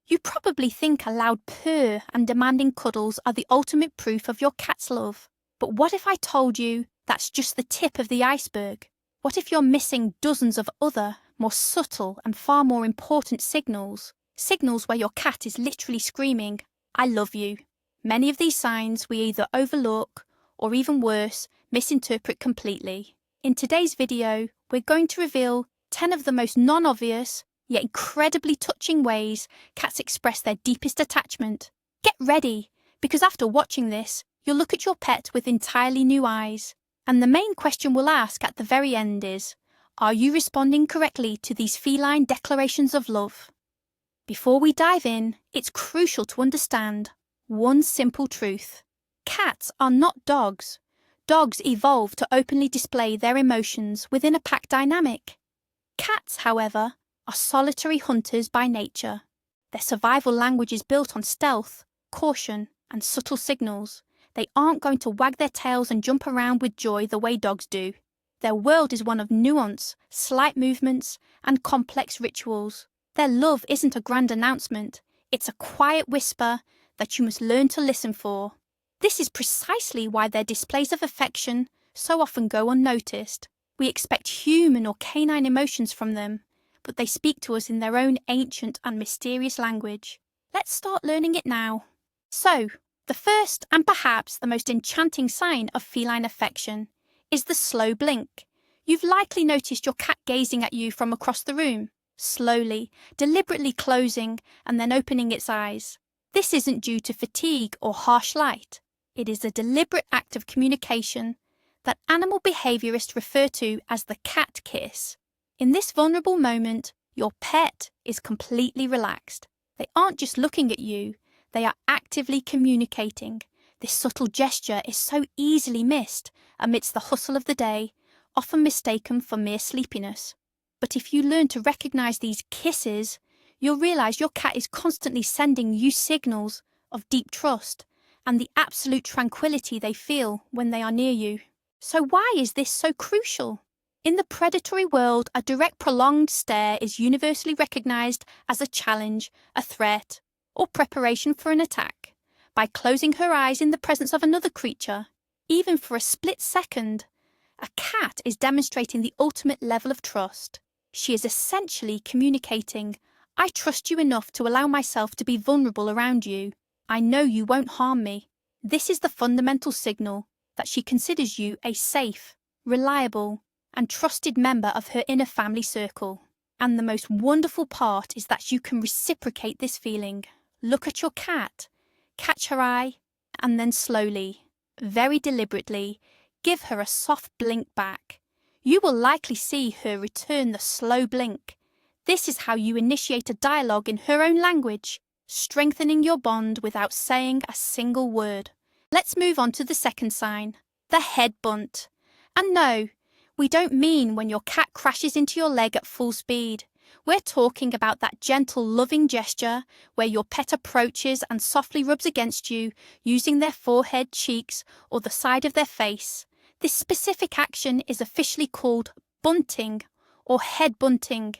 You probably think a loud purr and demanding cuddles are the ultimate proof of your cat's love. But what if I told you that's just the tip of the iceberg? What if you're missing dozens of other, more subtle and far more important signals? Signals where your cat is literally screaming, "I love you." Many of these signs we either overlook or, even worse, misinterpret completely. In today's video, we're going to reveal 10 of the most non-obvious, yet incredibly touching ways cats express their deepest attachment. Get ready, because after watching this, you'll look at your pet with entirely new eyes. And the main question we'll ask at the very end is, are you responding correctly to these feline declarations of love? Before we dive in, it's crucial to understand one simple truth. Cats are not dogs. Dogs evolved to openly display their emotions within a pack dynamic. Cats, however, are solitary hunters by nature. Their survival language is built on stealth, caution, and subtle signals. They aren't going to wag their tails and jump around with joy the way dogs do. Their world is one of nuance, slight movements, and complex rituals. Their love isn't a grand announcement, it's a quiet whisper that you must learn to listen for. This is precisely why their displays of affection so often go unnoticed. We expect human or canine emotions from them, but they speak to us in their own ancient and mysterious language. Let's start learning it now. So, the first and perhaps the most enchanting sign of feline affection is the slow blink. You've likely noticed your cat gazing at you from across the room, slowly, deliberately closing and then opening its eyes. This isn't due to fatigue or harsh light. It is a deliberate act of communication that animal behaviorists refer to as the cat kiss. In this vulnerable moment, your pet is completely relaxed. They aren't just looking at you, they are actively communicating. This subtle gesture is so easily missed amidst the hustle of the day, often mistaken for mere sleepiness. But if you learn to recognize these kisses, you'll realize your cat is constantly sending you signals of deep trust and the absolute tranquility they feel when they are near you. So why is this so crucial? In the predatory world, a direct prolonged stare is universally recognized as a challenge, a threat, or preparation for an attack. By closing her eyes in the presence of another creature, even for a split second, a cat is demonstrating the ultimate level of trust. She is essentially communicating, "I trust you enough to allow myself to be vulnerable around you. I know you won't harm me." This is the fundamental signal that she considers you a safe, reliable, and trusted member of her inner family circle. And the most wonderful part is that you can reciprocate this feeling. Look at your cat, catch her eye, and then slowly, very deliberately, give her a soft blink back. You will likely see her return the slow blink. This is how you initiate a dialogue in her own language, strengthening your bond without saying a single word. Let's move on to the second sign, the head bunt. And no, we don't mean when your cat crashes into your leg at full speed. We're talking about that gentle, loving gesture where your pet approaches and softly rubs against you using their forehead, cheeks, or the side of their face. This specific action is officially called bunting or head bunting.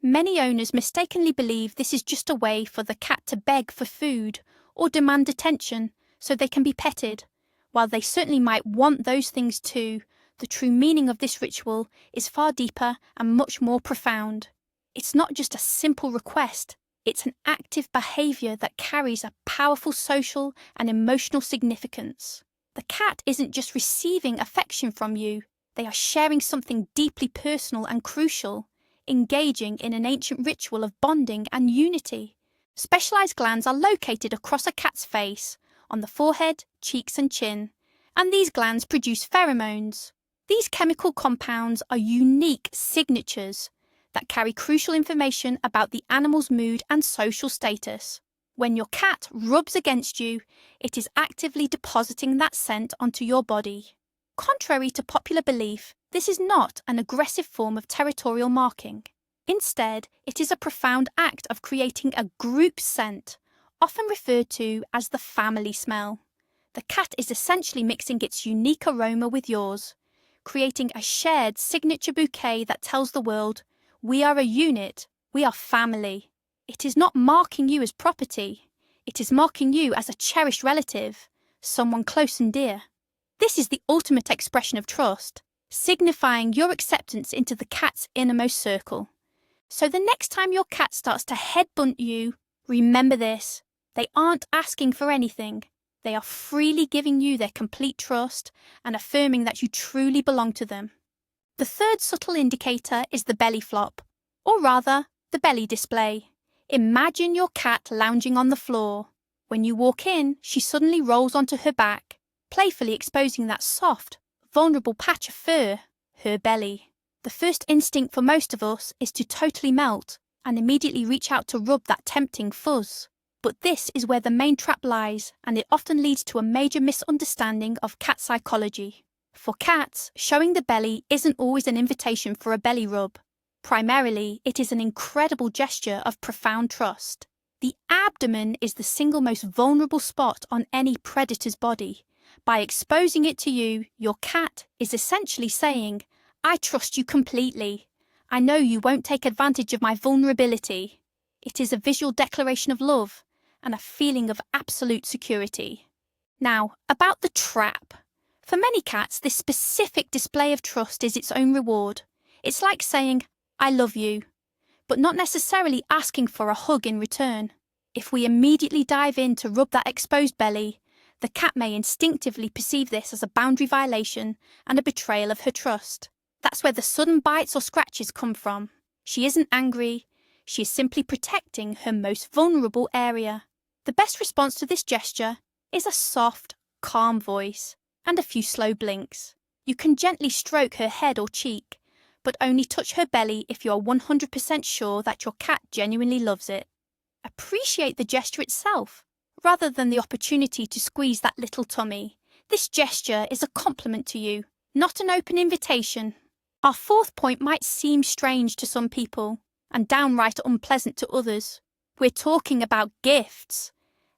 Many owners mistakenly believe this is just a way for the cat to beg for food or demand attention so they can be petted. While they certainly might want those things too, the true meaning of this ritual is far deeper and much more profound. It's not just a simple request, it's an active behavior that carries a powerful social and emotional significance. The cat isn't just receiving affection from you, they are sharing something deeply personal and crucial, engaging in an ancient ritual of bonding and unity. Specialized glands are located across a cat's face, on the forehead, cheeks and chin, and these glands produce pheromones. These chemical compounds are unique signatures that carry crucial information about the animal's mood and social status. When your cat rubs against you, it is actively depositing that scent onto your body. Contrary to popular belief, this is not an aggressive form of territorial marking. Instead, it is a profound act of creating a group scent, often referred to as the family smell. The cat is essentially mixing its unique aroma with yours, creating a shared signature bouquet that tells the world, "We are a unit, we are family." It is not marking you as property. It is marking you as a cherished relative, someone close and dear. This is the ultimate expression of trust, signifying your acceptance into the cat's innermost circle. So the next time your cat starts to headbutt you, remember this: they aren't asking for anything. They are freely giving you their complete trust and affirming that you truly belong to them. The third subtle indicator is the belly flop, or rather, the belly display. Imagine your cat lounging on the floor. When you walk in, she suddenly rolls onto her back, playfully exposing that soft, vulnerable patch of fur, her belly. The first instinct for most of us is to totally melt and immediately reach out to rub that tempting fuzz. But this is where the main trap lies, and it often leads to a major misunderstanding of cat psychology. For cats, showing the belly isn't always an invitation for a belly rub. Primarily, it is an incredible gesture of profound trust. The abdomen is the single most vulnerable spot on any predator's body. By exposing it to you, your cat is essentially saying, "I trust you completely. I know you won't take advantage of my vulnerability." It is a visual declaration of love and a feeling of absolute security. Now, about the trap. For many cats, this specific display of trust is its own reward. It's like saying, "I love you," but not necessarily asking for a hug in return. If we immediately dive in to rub that exposed belly, the cat may instinctively perceive this as a boundary violation and a betrayal of her trust. That's where the sudden bites or scratches come from. She isn't angry, she is simply protecting her most vulnerable area. The best response to this gesture is a soft, calm voice and a few slow blinks. You can gently stroke her head or cheek, but only touch her belly if you are 100% sure that your cat genuinely loves it. Appreciate the gesture itself, rather than the opportunity to squeeze that little tummy. This gesture is a compliment to you, not an open invitation. Our fourth point might seem strange to some people, and downright unpleasant to others. We're talking about gifts.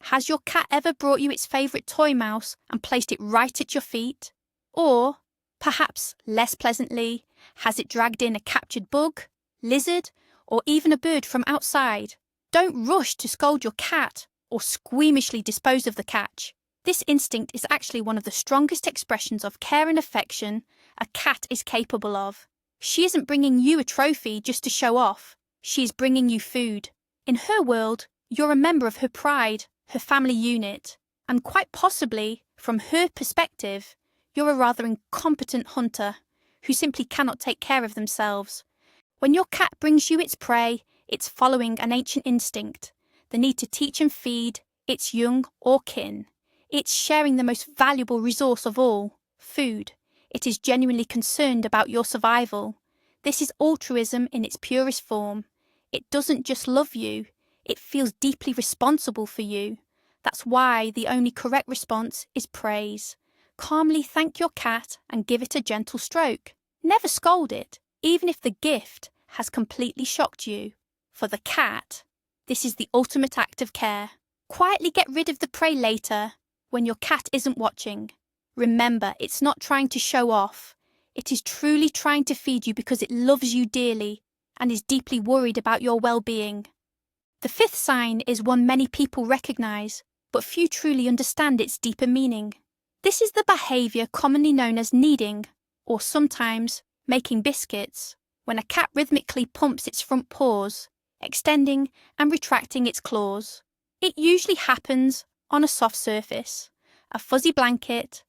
Has your cat ever brought you its favourite toy mouse and placed it right at your feet? Or, perhaps less pleasantly, has it dragged in a captured bug, lizard, or even a bird from outside? Don't rush to scold your cat or squeamishly dispose of the catch. This instinct is actually one of the strongest expressions of care and affection a cat is capable of. She isn't bringing you a trophy just to show off. She is bringing you food. In her world, you're a member of her pride, her family unit, and quite possibly, from her perspective, you're a rather incompetent hunter who simply cannot take care of themselves. When your cat brings you its prey, it's following an ancient instinct, the need to teach and feed its young or kin. It's sharing the most valuable resource of all, food. It is genuinely concerned about your survival. This is altruism in its purest form. It doesn't just love you, it feels deeply responsible for you. That's why the only correct response is praise. Calmly thank your cat and give it a gentle stroke. Never scold it, even if the gift has completely shocked you. For the cat, this is the ultimate act of care. Quietly get rid of the prey later, when your cat isn't watching. Remember, it's not trying to show off. It is truly trying to feed you because it loves you dearly and is deeply worried about your well-being. The fifth sign is one many people recognise, but few truly understand its deeper meaning. This is the behaviour commonly known as kneading, or sometimes making biscuits, when a cat rhythmically pumps its front paws, extending and retracting its claws. It usually happens on a soft surface, a fuzzy blanket,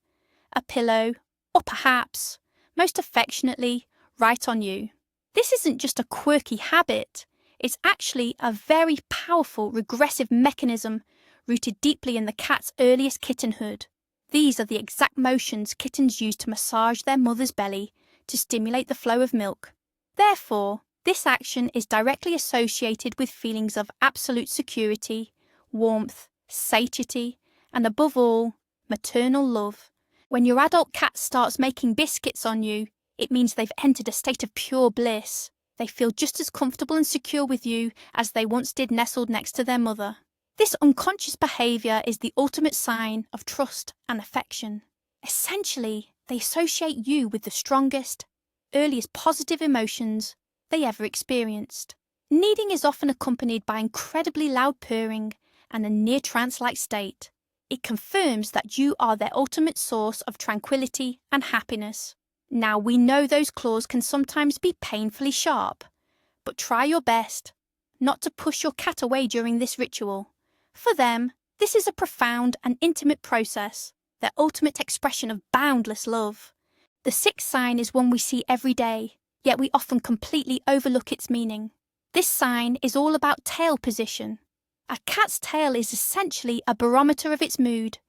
a pillow, or perhaps, most affectionately, right on you. This isn't just a quirky habit, it's actually a very powerful regressive mechanism rooted deeply in the cat's earliest kittenhood. These are the exact motions kittens use to massage their mother's belly to stimulate the flow of milk. Therefore, this action is directly associated with feelings of absolute security, warmth, satiety, and above all, maternal love. When your adult cat starts making biscuits on you, it means they've entered a state of pure bliss. They feel just as comfortable and secure with you as they once did nestled next to their mother. This unconscious behaviour is the ultimate sign of trust and affection. Essentially, they associate you with the strongest, earliest positive emotions they ever experienced. Kneading is often accompanied by incredibly loud purring and a near trance-like state. It confirms that you are their ultimate source of tranquility and happiness. Now, we know those claws can sometimes be painfully sharp, but try your best not to push your cat away during this ritual. For them, this is a profound and intimate process, their ultimate expression of boundless love. The sixth sign is one we see every day, yet we often completely overlook its meaning. This sign is all about tail position. A cat's tail is essentially a barometer of its mood,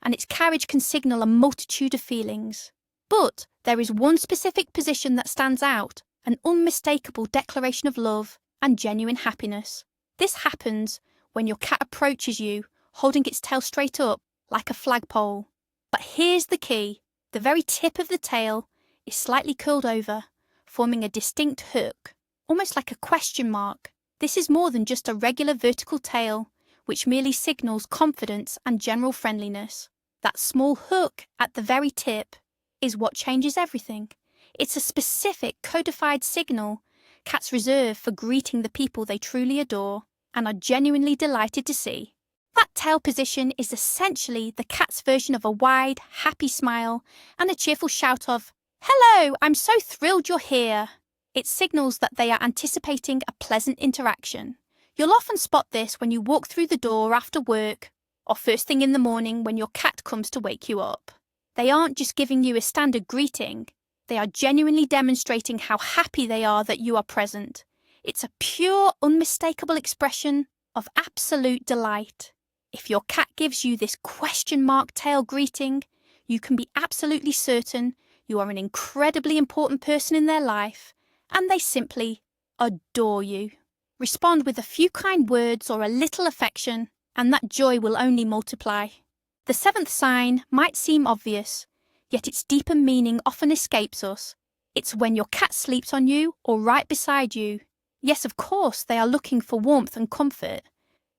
and its carriage can signal a multitude of feelings. But there is one specific position that stands out, an unmistakable declaration of love and genuine happiness. This happens when your cat approaches you, holding its tail straight up like a flagpole. But here's the key. The very tip of the tail is slightly curled over, forming a distinct hook, almost like a question mark. This is more than just a regular vertical tail, which merely signals confidence and general friendliness. That small hook at the very tip is what changes everything. It's a specific codified signal cats reserve for greeting the people they truly adore and are genuinely delighted to see. That tail position is essentially the cat's version of a wide, happy smile and a cheerful shout of, "Hello, I'm so thrilled you're here." It signals that they are anticipating a pleasant interaction. You'll often spot this when you walk through the door after work or first thing in the morning when your cat comes to wake you up. They aren't just giving you a standard greeting. They are genuinely demonstrating how happy they are that you are present. It's a pure, unmistakable expression of absolute delight. If your cat gives you this question mark tail greeting, you can be absolutely certain you are an incredibly important person in their life, and they simply adore you. Respond with a few kind words or a little affection, and that joy will only multiply. The seventh sign might seem obvious, yet its deeper meaning often escapes us. It's when your cat sleeps on you or right beside you. Yes, of course, they are looking for warmth and comfort,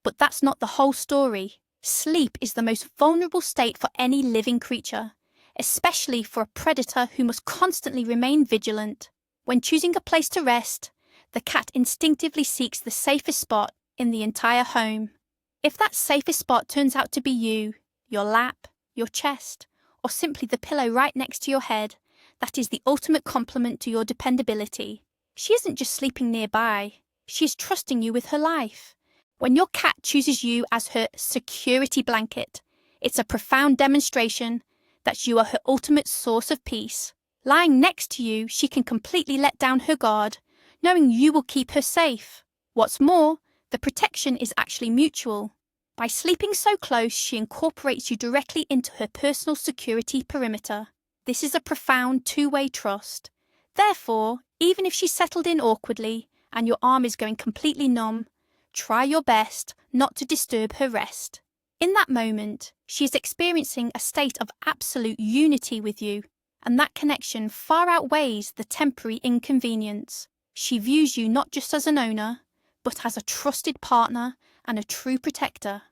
but that's not the whole story. Sleep is the most vulnerable state for any living creature, especially for a predator who must constantly remain vigilant. When choosing a place to rest, the cat instinctively seeks the safest spot in the entire home. If that safest spot turns out to be you, your lap, your chest, or simply the pillow right next to your head, that is the ultimate compliment to your dependability. She isn't just sleeping nearby, she is trusting you with her life. When your cat chooses you as her security blanket, it's a profound demonstration that you are her ultimate source of peace. Lying next to you, she can completely let down her guard, knowing you will keep her safe. What's more, the protection is actually mutual. By sleeping so close, she incorporates you directly into her personal security perimeter. This is a profound two-way trust. Therefore, even if she's settled in awkwardly and your arm is going completely numb, try your best not to disturb her rest. In that moment, she is experiencing a state of absolute unity with you, and that connection far outweighs the temporary inconvenience. She views you not just as an owner, but as a trusted partner and a true protector.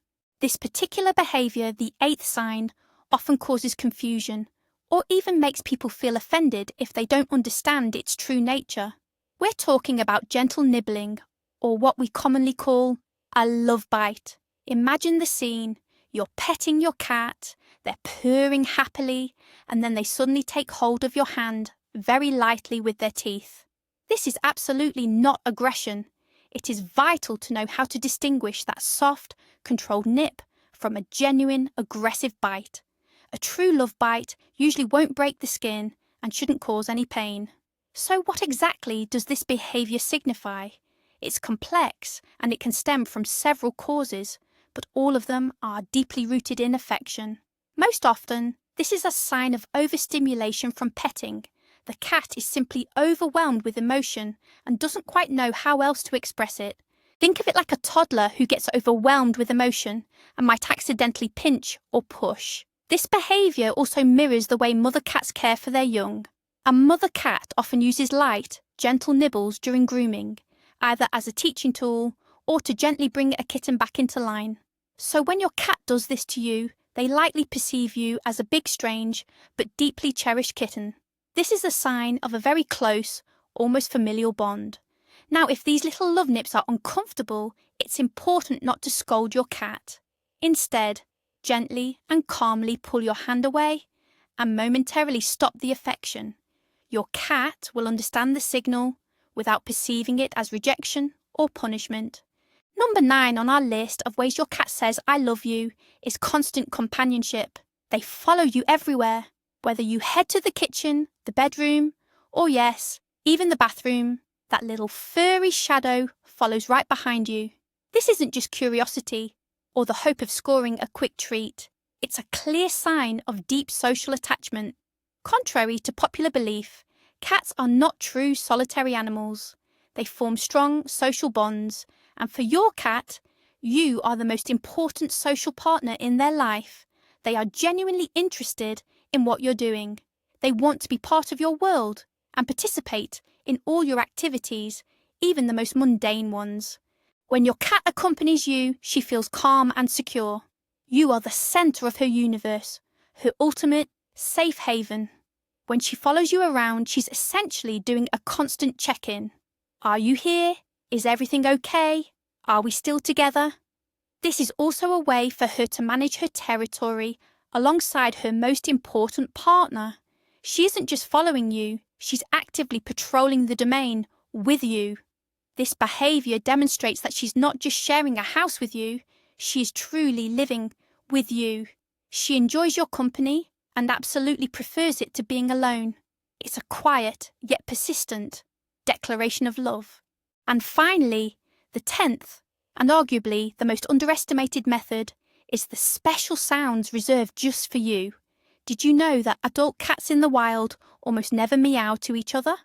This particular behaviour, the eighth sign, often causes confusion, or even makes people feel offended if they don't understand its true nature. We're talking about gentle nibbling, or what we commonly call a love bite. Imagine the scene. You're petting your cat, they're purring happily, and then they suddenly take hold of your hand very lightly with their teeth. This is absolutely not aggression. It is vital to know how to distinguish that soft, controlled nip from a genuine, aggressive bite. A true love bite usually won't break the skin and shouldn't cause any pain. So what exactly does this behaviour signify? It's complex and it can stem from several causes, but all of them are deeply rooted in affection. Most often, this is a sign of overstimulation from petting. The cat is simply overwhelmed with emotion and doesn't quite know how else to express it. Think of it like a toddler who gets overwhelmed with emotion and might accidentally pinch or push. This behaviour also mirrors the way mother cats care for their young. A mother cat often uses light, gentle nibbles during grooming, either as a teaching tool or to gently bring a kitten back into line. So when your cat does this to you, they likely perceive you as a big, strange, but deeply cherished kitten. This is a sign of a very close, almost familial bond. Now, if these little love nips are uncomfortable, it's important not to scold your cat. Instead, gently and calmly pull your hand away and momentarily stop the affection. Your cat will understand the signal without perceiving it as rejection or punishment. Number 9 on our list of ways your cat says I love you is constant companionship. They follow you everywhere, whether you head to the kitchen, the bedroom, or yes, even the bathroom. That little furry shadow follows right behind you. This isn't just curiosity or the hope of scoring a quick treat. It's a clear sign of deep social attachment. Contrary to popular belief, cats are not true solitary animals. They form strong social bonds, and for your cat, you are the most important social partner in their life. They are genuinely interested in what you're doing. They want to be part of your world and participate in all your activities, even the most mundane ones. When your cat accompanies you, she feels calm and secure. You are the centre of her universe, her ultimate safe haven. When she follows you around, she's essentially doing a constant check-in. Are you here? Is everything okay? Are we still together? This is also a way for her to manage her territory alongside her most important partner. She isn't just following you, she's actively patrolling the domain with you. This behaviour demonstrates that she's not just sharing a house with you, she is truly living with you. She enjoys your company and absolutely prefers it to being alone. It's a quiet yet persistent declaration of love. And finally, the 10th, and arguably the most underestimated method, is the special sounds reserved just for you. Did you know that adult cats in the wild almost never meow to each other?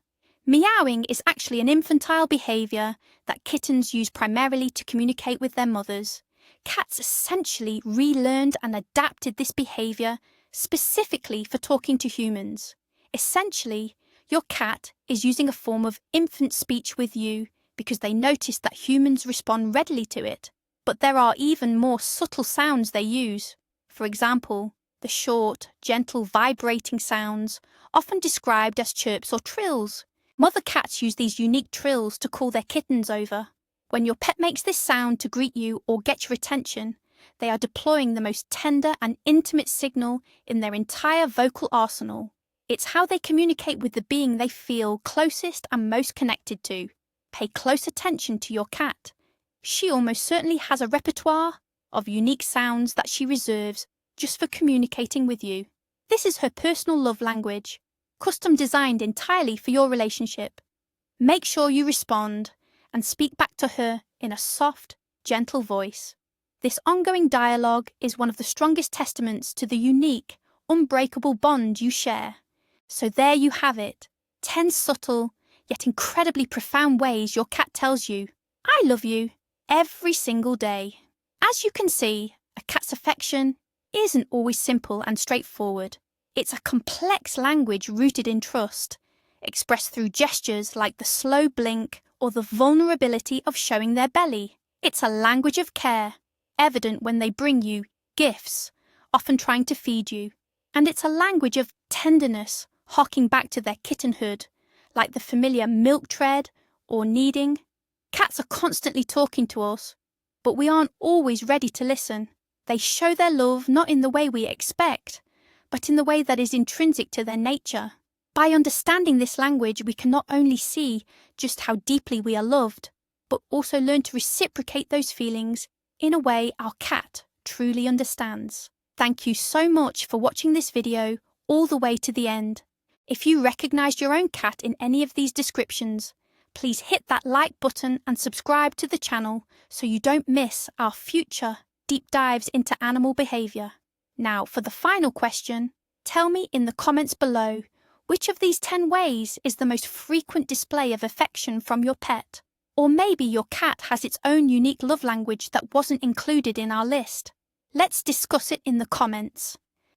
Meowing is actually an infantile behaviour that kittens use primarily to communicate with their mothers. Cats essentially relearned and adapted this behaviour specifically for talking to humans. Essentially, your cat is using a form of infant speech with you because they notice that humans respond readily to it. But there are even more subtle sounds they use. For example, the short, gentle vibrating sounds, often described as chirps or trills. Mother cats use these unique trills to call their kittens over. When your pet makes this sound to greet you or get your attention, they are deploying the most tender and intimate signal in their entire vocal arsenal. It's how they communicate with the being they feel closest and most connected to. Pay close attention to your cat. She almost certainly has a repertoire of unique sounds that she reserves just for communicating with you. This is her personal love language, custom designed entirely for your relationship. Make sure you respond and speak back to her in a soft, gentle voice. This ongoing dialogue is one of the strongest testaments to the unique, unbreakable bond you share. So there you have it, 10 subtle, yet incredibly profound ways your cat tells you, I love you, every single day. As you can see, a cat's affection isn't always simple and straightforward. It's a complex language rooted in trust, expressed through gestures like the slow blink or the vulnerability of showing their belly. It's a language of care, evident when they bring you gifts, often trying to feed you. And it's a language of tenderness, harking back to their kittenhood, like the familiar milk tread or kneading. Cats are constantly talking to us, but we aren't always ready to listen. They show their love not in the way we expect, but in the way that is intrinsic to their nature. By understanding this language, we can not only see just how deeply we are loved, but also learn to reciprocate those feelings in a way our cat truly understands. Thank you so much for watching this video all the way to the end. If you recognized your own cat in any of these descriptions, please hit that like button and subscribe to the channel so you don't miss our future deep dives into animal behavior. Now, for the final question, tell me in the comments below, which of these 10 ways is the most frequent display of affection from your pet? Or maybe your cat has its own unique love language that wasn't included in our list. Let's discuss it in the comments.